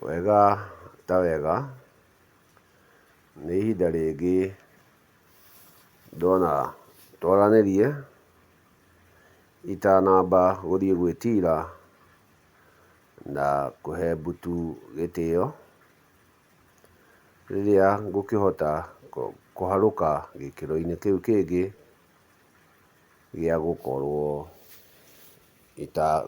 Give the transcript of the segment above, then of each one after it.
Wega ta wega, nĩ ihinda rĩngĩ ndona twaranĩrie itanamba gũthiĩ gwĩtira na kũhe mbũtũ gĩtĩo, rĩrĩa ngũkĩhota kũharũka gĩkĩro-inĩ kĩu kĩngĩ gĩa gũkorwo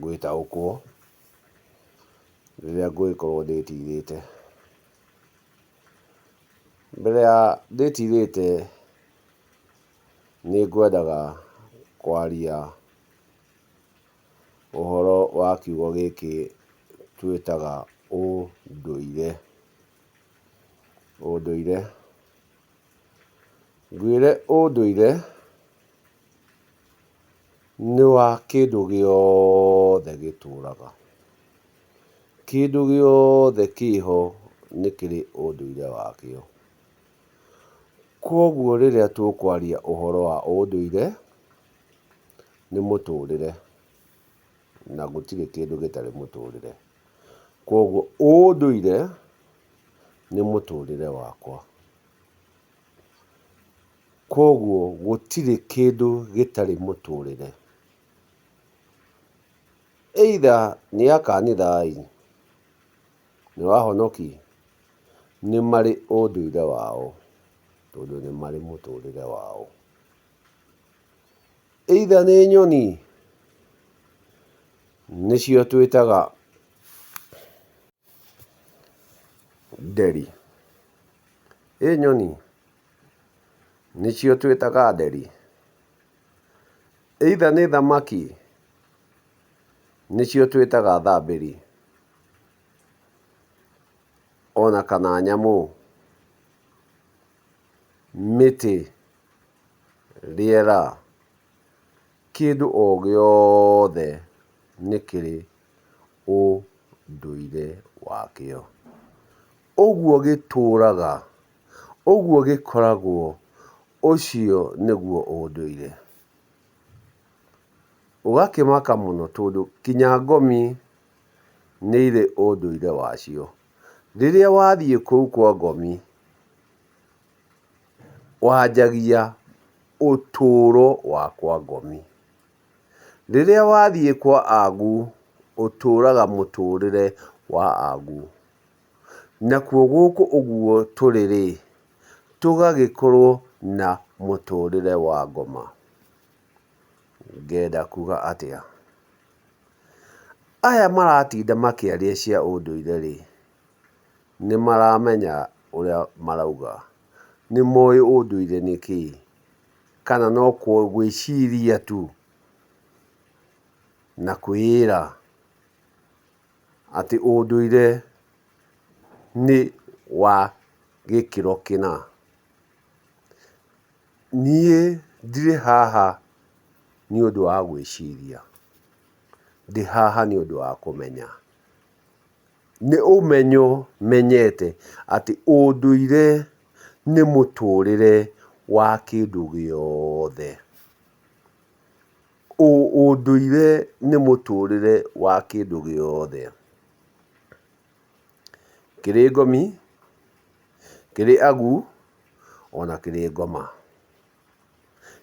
gwĩtaũkwo rĩrĩa ngũgĩkorwo ndĩtirĩte. Mbere ya ndĩtirĩte nĩ ngwendaga kwaria ũhoro wa kiugo gĩkĩ twĩtaga ũndũire. Ũndũire, ngwĩre ũndũire nĩ wa kĩndũ gĩothe gĩtũraga. Kĩndũ gĩothe kĩho nĩ kĩrĩ ũndũire wakĩo. Koguo rĩrĩa tũkwaria ũhoro wa ũndũire, nĩ mũtũrĩre, na gũtirĩ kĩndũ gĩtarĩ mũtũrĩre. Koguo ũndũire nĩ mũtũrĩre wakwa. Koguo gũtirĩ kĩndũ gĩtarĩ mũtũrĩre. Either nĩ a kanitha ĩ, nĩ wa ahonoki, nĩ marĩ ũndũire wao, tondũ nĩ marĩ mũtũrĩre wao. Either nĩ nyoni, nĩcio twĩtaga nderi. Nyoni, nĩcio twĩtaga nderi. Either nĩ thamaki, nĩcio twĩtaga thambĩri. Ona kana nyamũ, mĩtĩ, rĩera, kĩndũ o gĩothe nĩ kĩrĩ ũndũire wakĩo. Ũguo gĩtũraga, ũguo gĩkoragwo, ũcio nĩguo ũndũire. Ũgakĩmaka mũno tondũ kinya ngomi nĩ irĩ ũndũire wacio. Rĩrĩa wathiĩ kũu kwa ngomi, wanjagia ũtũro wa kwa ngomi. Rĩrĩa wathiĩ kwa agu, ũtũraga mũtũrĩre wa agu. Nakuo gũkũ ũguo tũrĩ-rĩ, tũgagĩkorwo na mũtũrĩre wa ngoma. Ngenda kuga atĩa? Aya maratinda makĩaria cia ũndũire-rĩ, nĩ maramenya ũrĩa marauga. Nĩ moĩ ũndũire nĩ kĩĩ, kana no gwĩciria tu na kwĩĩra atĩ ũndũire nĩ wa gĩkĩro kĩna. Niĩ ndirĩ haha nĩ ũndũ wa gwĩciria, ndĩ haha nĩ ũndũ wa kũmenya. Nĩ ũmenyo menyete atĩ ũndũire nĩ mũtũrĩre wa kĩndũ gĩothe. Ũndũire nĩ mũtũrĩre wa kĩndũ gĩothe. Kĩrĩ ngomi, kĩrĩ agu, ona kĩrĩ ngoma.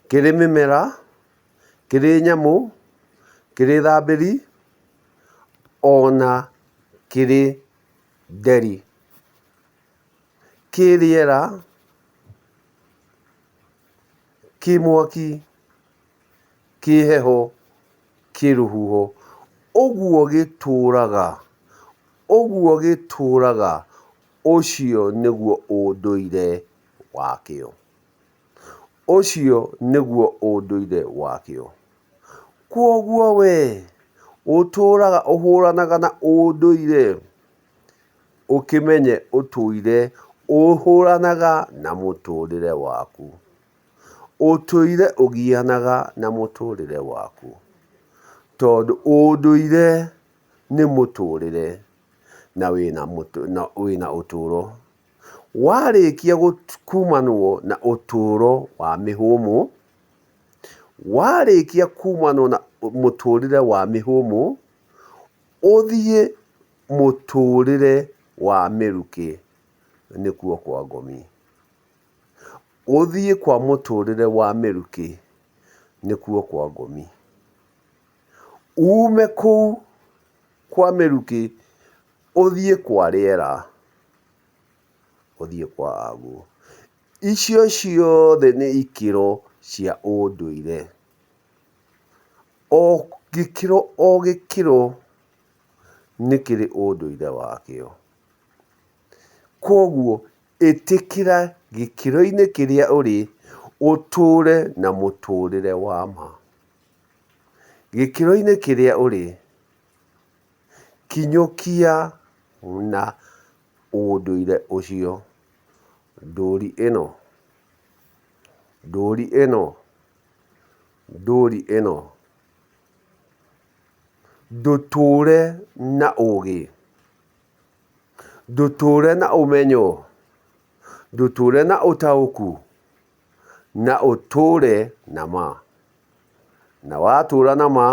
Kĩrĩ mĩmera, kĩrĩ nyamũ, kĩrĩ thambĩri, ona kĩrĩ nderi. Kĩ rĩera, kĩ mwaki, kĩ heho, kĩ rũhuho. Ũguo gĩtũraga, ũguo gĩtũraga, ũcio nĩguo ũndũire wakĩo. Ũcio nĩguo ũndũire wakĩo. Koguo we, ũtũraga ũhũranaga na ũndũire, ũkĩmenye ũtũire ũhũranaga na mũtũrĩre waku. Ũtũire ũgianaga na mũtũrĩre waku. Tondũ ũndũire nĩ mũtũrĩre na wĩna ũtũro. Warĩkia kumanwo na ũtũro wa mĩhũmũ, warĩkia kumanwo na mũtũrĩre wa mĩhũmũ, ũthiĩ mũtũrĩre wa mĩrukĩ nĩkuo kwa ngomi. Ũthiĩ kwa mũtũrĩre wa mĩrukĩ nĩkuo kwa ngomi. Ume kũu kwa mĩrukĩ ũthiĩ kwa rĩera, ũthiĩ kwa aguo. Icio ciothe nĩ ikĩro cia ũndũire. O gĩkĩro nĩ kĩrĩ ũndũire wakĩo. Koguo ĩtĩkĩra gĩkĩro-inĩ kĩrĩa ũrĩ ũtũũre na mũtũrĩre wa ma. Gĩkĩro-inĩ kĩrĩa ũrĩ kinyũkia na ũndũire ũcio. Ndũri ĩno ndũtũũre na ũũgĩ, ndũtũũre na ũmenyo, ndũtũũre na ũtaũku, na ũtũũre na ma. Na watũũra na ma,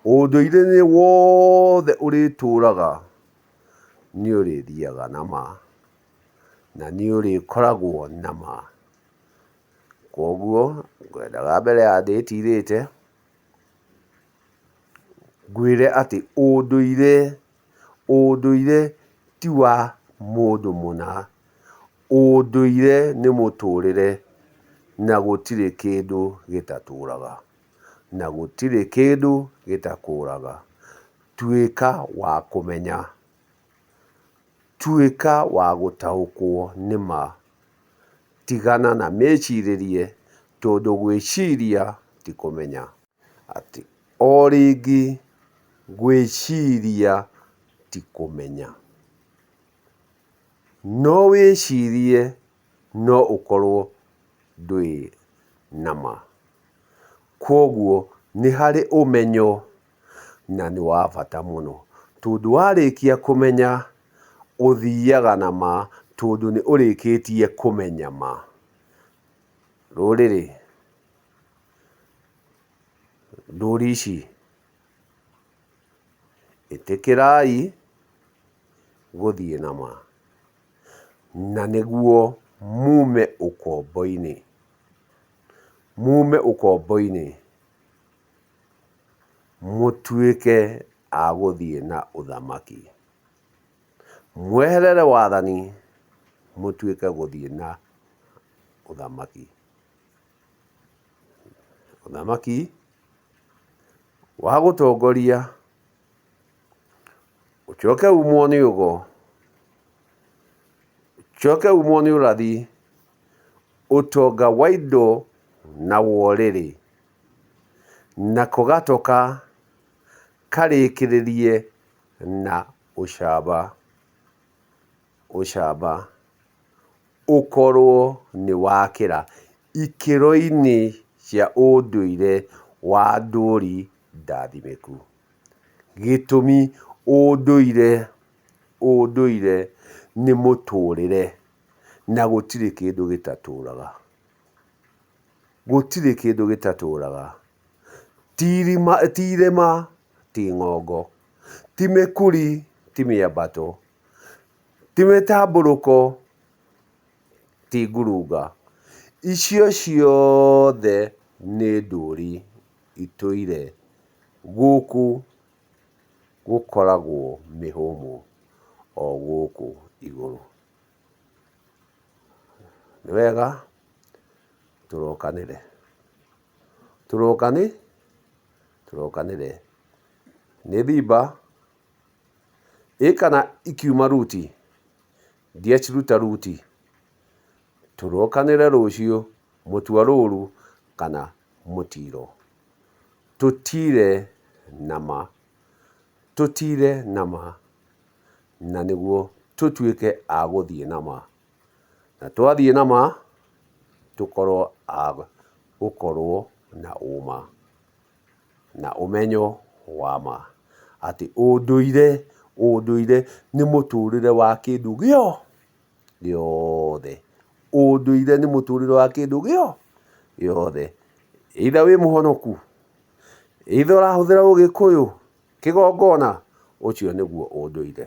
ũndũire-inĩ wothe ũrĩtũũraga nĩ ũrĩthiaga na ma, na nĩ ũrĩkoragwo na ma. Koguo ngwendaga mbere ya ndĩtirĩte ngwĩre atĩ ũndũire ti wa mũndũ mũna. Ũndũire nĩ mũtũũrĩre, na gũtirĩ kĩndũ gĩtatũũraga, na gũtirĩ kĩndũ gĩtakũũraga. Tuĩka wa kũmenya, tuĩka wa gũtaũkwo nĩ ma. Tigana na mĩcirĩrie, tondũ gwĩciria ti kũmenya. Atĩ o rĩngĩ gwĩciria ti kũmenya. No wĩcirie no ũkorwo ndũĩ na ma. Koguo nĩ harĩ ũmenyo na nĩ wa bata mũno, tondũ warĩkia kũmenya ũthiaga na ma, tondũ nĩ ũrĩkĩtie kũmenya ma. Rũrĩrĩ, ndũri ici ĩtĩkĩrai gũthiĩ na ma, na nĩguo mume ũkombo-inĩ. Mume ũkombo-inĩ mũtuĩke a gũthiĩ na ũthamaki. Mweherere wathani mũtuĩke gũthiĩ na ũthamaki. Ũthamaki wa gũtongoria, ũcoke umwo nĩ ũgo, ũcoke umwo nĩ ũrathi, ũtonga wa indo na worĩrĩ, nako gatoka karĩkĩrĩrie na ũcamba. Ũcamba ũkorwo nĩ wakĩra ikĩro-inĩ cia ũndũire wa ndũri ndathimĩku. Gĩtũmi ũndũire nĩ mũtũũrĩre, na gũtirĩ kĩndũ gĩtatũũraga. Gũtirĩ kĩndũ gĩtatũũraga. Ti irĩma, ti ng'ongo, ti mĩkuri, ti mĩambato, ti mĩtambũrũko, ti ngurunga. Icio ciothe nĩ ndũri itũire gũkũ gũkoragwo mĩhũmũ o gũkũ igũrũ. Nĩ wega tũrokanĩre, tũrokanĩre. Nĩ thimba kana ikiuma ruti, ndiaciruta ruti. Tũrokanĩre rũciũ, mũtua rũru kana mũtiro. Tũtire na ma, tũtire na ma, na nĩguo tũtuĩke a gũthiĩ na ma. Na twathiĩ na ma, tũkorwo a gũkorwo na ũma na ũmenyo wa ma. Atĩ ũndũire nĩ mũtũũrĩre wa kĩndũ gĩothe. Ũndũire nĩ mũtũũrĩre wa kĩndũ gĩothe. Either wĩ mũhonoku, either ũrahũthĩra ũgĩkũyũ, kĩgongona, Ũcio nĩguo ũndũire.